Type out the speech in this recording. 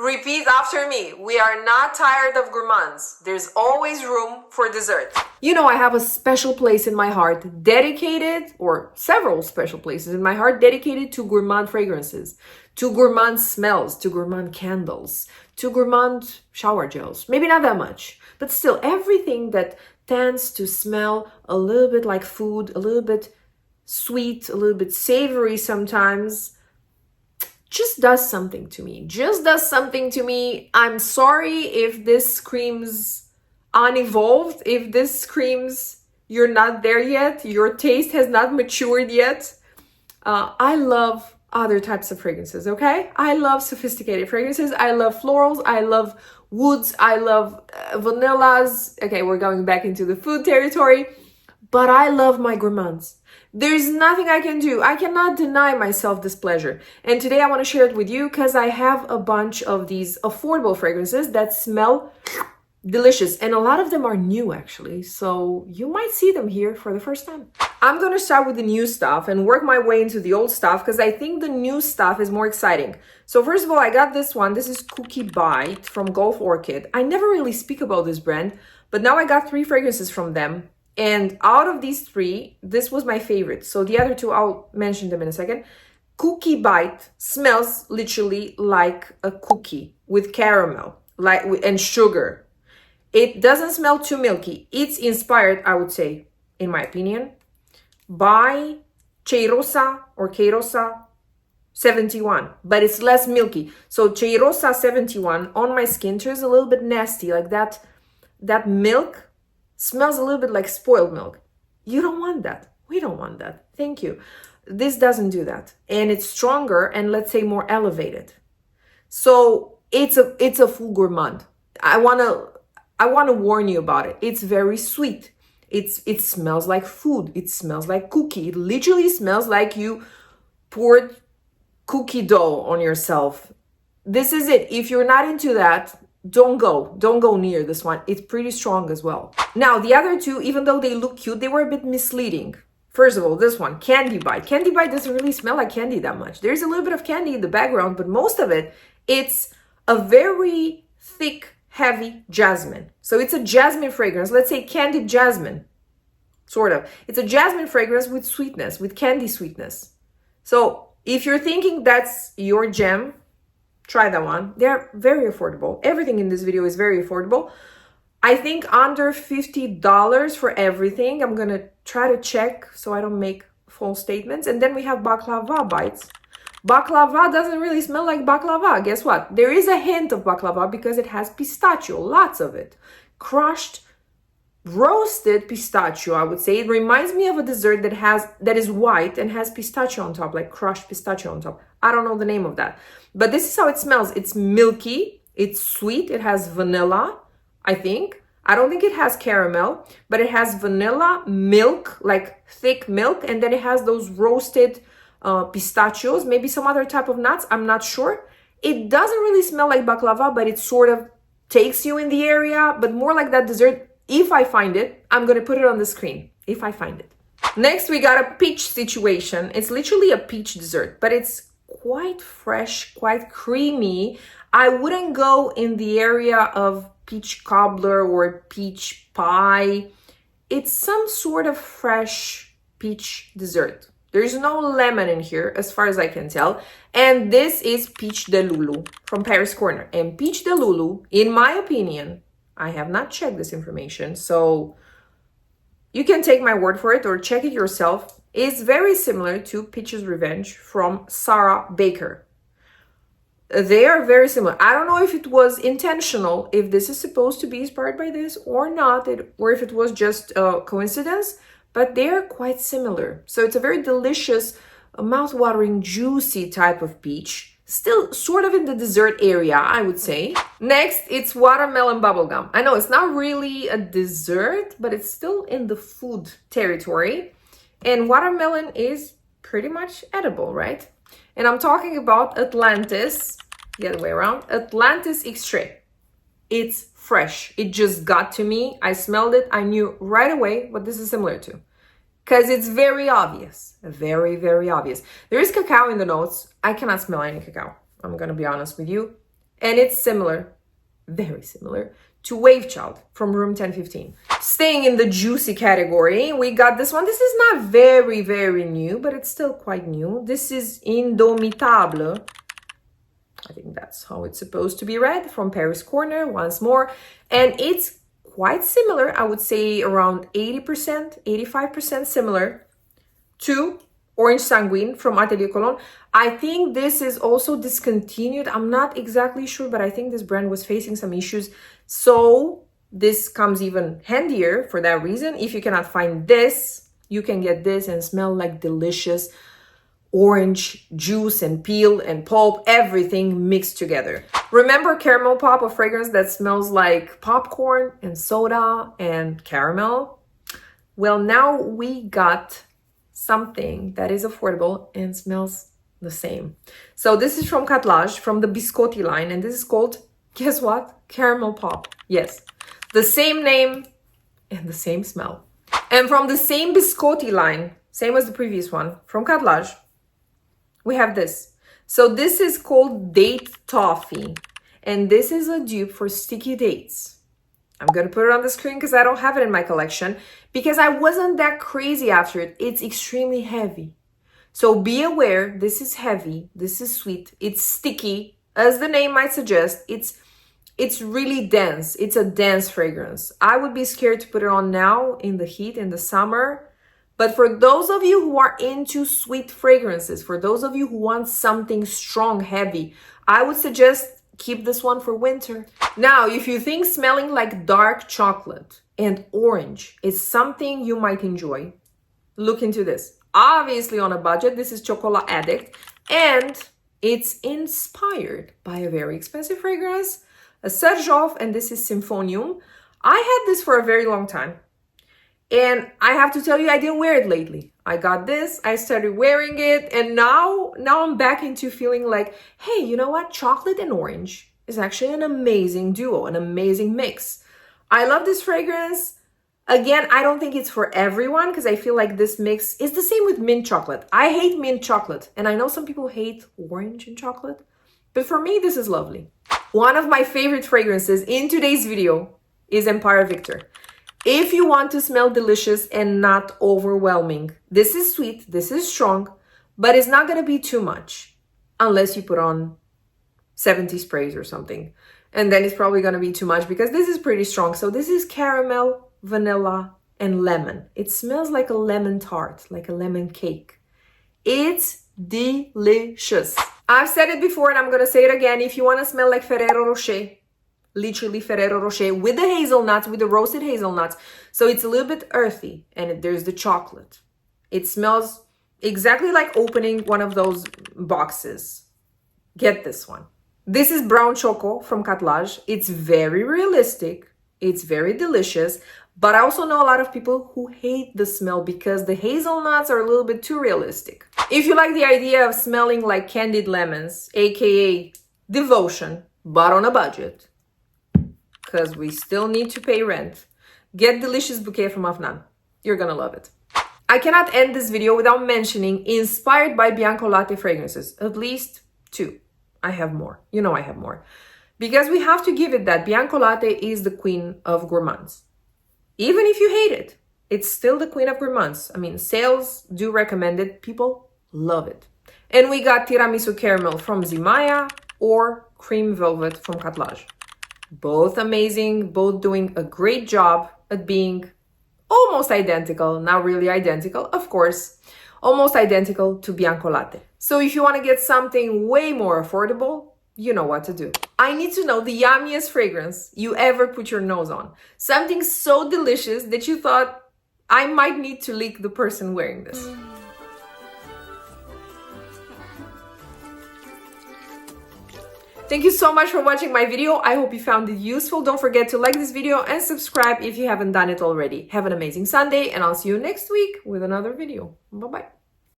Repeat after me. We are not tired of gourmands. There's always room for dessert. You know, I have a special place in my heart dedicated, or several special places in my heart dedicated to gourmand fragrances, to gourmand smells, to gourmand candles, to gourmand shower gels. Maybe not that much, but still everything that tends to smell a little bit like food, a little bit sweet, a little bit savory sometimes, just does something to me. Just does something to me. I'm sorry if this screams unevolved, if this screams you're not there yet, your taste has not matured yet. I love other types of fragrances, okay? I love sophisticated fragrances. I love florals. I love woods. I love vanillas. Okay, we're going back into the food territory. But I love my gourmands. There's nothing I can do. I cannot deny myself this pleasure. And today I want to share it with you because I have a bunch of these affordable fragrances that smell delicious. And a lot of them are new, actually. So you might see them here for the first time. I'm going to start with the new stuff and work my way into the old stuff because I think the new stuff is more exciting. So first of all, I got this one. This is Chocola Bite from Golf Orchid. I never really speak about this brand, but now I got 3 fragrances from them. And out of these 3, this was my favorite. So the other 2, I'll mention them in a second. Chocola Bite smells literally like a cookie with caramel and sugar. It doesn't smell too milky. It's inspired, I would say, in my opinion, by Cheirosa 71, but it's less milky. So Cheirosa 71 on my skin turns a little bit nasty, like that milk smells a little bit like spoiled milk. You don't want that. We don't want that. Thank you. This doesn't do that. And it's stronger and, let's say, more elevated. So it's a full gourmand. I wanna warn you about it. It's very sweet. It smells like food. It smells like cookie. It literally smells like you poured cookie dough on yourself. This is it. If you're not into that, don't go near this one. It's pretty strong as well. Now, the other 2, even though they look cute, they were a bit misleading. First of all, this one, Candy Bite. Candy Bite doesn't really smell like candy that much. There's a little bit of candy in the background, but most of it, it's a very thick, heavy jasmine. So it's a jasmine fragrance. Let's say candied jasmine, sort of. It's a jasmine fragrance with sweetness, with candy sweetness. So if you're thinking that's your gem, try that one. They're very affordable. Everything in this video is very affordable. I think under $50 for everything. I'm going to try to check so I don't make false statements. And then we have Baklava Bites. Baklava doesn't really smell like baklava. Guess what? There is a hint of baklava because it has pistachio, lots of it. Crushed, roasted pistachio, I would say. It reminds me of a dessert that is white and has pistachio on top, like crushed pistachio on top. I don't know the name of that. But this is how it smells. It's milky, it's sweet, it has vanilla, I think. I don't think it has caramel, but it has vanilla, milk, like thick milk, and then it has those roasted pistachios, maybe some other type of nuts, I'm not sure. It doesn't really smell like baklava, but it sort of takes you in the area, but more like that dessert. If I find it, I'm going to put it on the screen, if I find it. Next, we got a peach situation. It's literally a peach dessert, but it's quite fresh, quite creamy. I wouldn't go in the area of peach cobbler or peach pie. It's some sort of fresh peach dessert. There's no lemon in here, as far as I can tell. And this is Peach Delulu from Paris Corner. And Peach Delulu, in my opinion, I have not checked this information, so you can take my word for it or check it yourself, is very similar to Peach's Revenge from Sarah Baker. They are very similar. I don't know if it was intentional, if this is supposed to be inspired by this or not, or if it was just a coincidence, but they're quite similar. So it's a very delicious, mouth-watering, juicy type of peach. Still sort of in the dessert area, I would say. Next, it's watermelon bubblegum. I know it's not really a dessert, but it's still in the food territory. And watermelon is pretty much edible, right? And I'm talking about Atlantis, the other way around, Atlantis Extrait. It's fresh. It just got to me. I smelled it. I knew right away what this is similar to. Because it's very obvious. Very, very obvious. There is cacao in the notes. I cannot smell any cacao. I'm going to be honest with you. And it's similar, very similar, to Wave Child from room 1015. Staying in the juicy category, we got this one. This is not very, very new, but it's still quite new. This is Indomitable. I think that's how it's supposed to be read, from Paris Corner, once more. And it's quite similar, I would say around 80%, 85% similar to Orange Sanguine from Atelier Cologne. I think this is also discontinued. I'm not exactly sure, but I think this brand was facing some issues. So this comes even handier for that reason. If you cannot find this, you can get this and smell like delicious orange juice and peel and pulp, everything mixed together. Remember caramel pop, a fragrance that smells like popcorn and soda and caramel? Well, now we got something that is affordable and smells the same. So this is from Catlage, from the Biscotti line, and this is called, guess what? Caramel pop. Yes, the same name and the same smell. And from the same Biscotti line, same as the previous one, from Catlage, we have this. So this is called Date Toffee, and this is a dupe for sticky dates. I'm gonna put it on the screen because I don't have it in my collection, because I wasn't that crazy after it. It's extremely heavy. So be aware, this is heavy, this is sweet, it's sticky, as the name might suggest. It's really dense. It's a dense fragrance. I would be scared to put it on now in the heat, in the summer. But for those of you who are into sweet fragrances, for those of you who want something strong, heavy, I would suggest keep this one for winter. Now, if you think smelling like dark chocolate and orange is something you might enjoy, look into this. Obviously on a budget, this is Chocola Addict, and it's inspired by a very expensive fragrance, a Serjoff, and this is Symphonium. I had this for a very long time. And I have to tell you, I didn't wear it lately. I got this, I started wearing it, and now I'm back into feeling like, hey, you know what? Chocolate and orange is actually an amazing duo, an amazing mix. I love this fragrance. Again, I don't think it's for everyone because I feel like this mix is the same with mint chocolate. I hate mint chocolate, and I know some people hate orange and chocolate, but for me, this is lovely. One of my favorite fragrances in today's video is Empire Victor. If you want to smell delicious and not overwhelming, this is sweet, this is strong, but it's not going to be too much unless you put on 70 sprays or something. And then it's probably going to be too much because this is pretty strong. So this is caramel, vanilla, and lemon. It smells like a lemon tart, like a lemon cake. It's delicious. I've said it before and I'm going to say it again. If you want to smell like Ferrero Rocher, literally Ferrero Rocher with the hazelnuts, with the roasted hazelnuts. So it's a little bit earthy and there's the chocolate. It smells exactly like opening one of those boxes. Get this one. This is Brown Choco from Catlage. It's very realistic. It's very delicious. But I also know a lot of people who hate the smell because the hazelnuts are a little bit too realistic. If you like the idea of smelling like candied lemons, aka devotion, but on a budget, because we still need to pay rent, get Delicious Bouquet from Afnan. You're gonna love it. I cannot end this video without mentioning inspired by Bianco Latte fragrances. At least 2. I have more. You know I have more. Because we have to give it that Bianco Latte is the queen of gourmands. Even if you hate it, it's still the queen of gourmands. I mean, sales do recommend it. People love it. And we got Tiramisu Caramel from Zimaya or Cream Velvet from Catlage. Both amazing, both doing a great job at being almost identical, not really identical, of course, almost identical to Bianco Latte. So if you want to get something way more affordable, you know what to do. I need to know the yummiest fragrance you ever put your nose on. Something so delicious that you thought, I might need to lick the person wearing this. Thank you so much for watching my video. I hope you found it useful. Don't forget to like this video and subscribe if you haven't done it already. Have an amazing Sunday and I'll see you next week with another video. Bye-bye.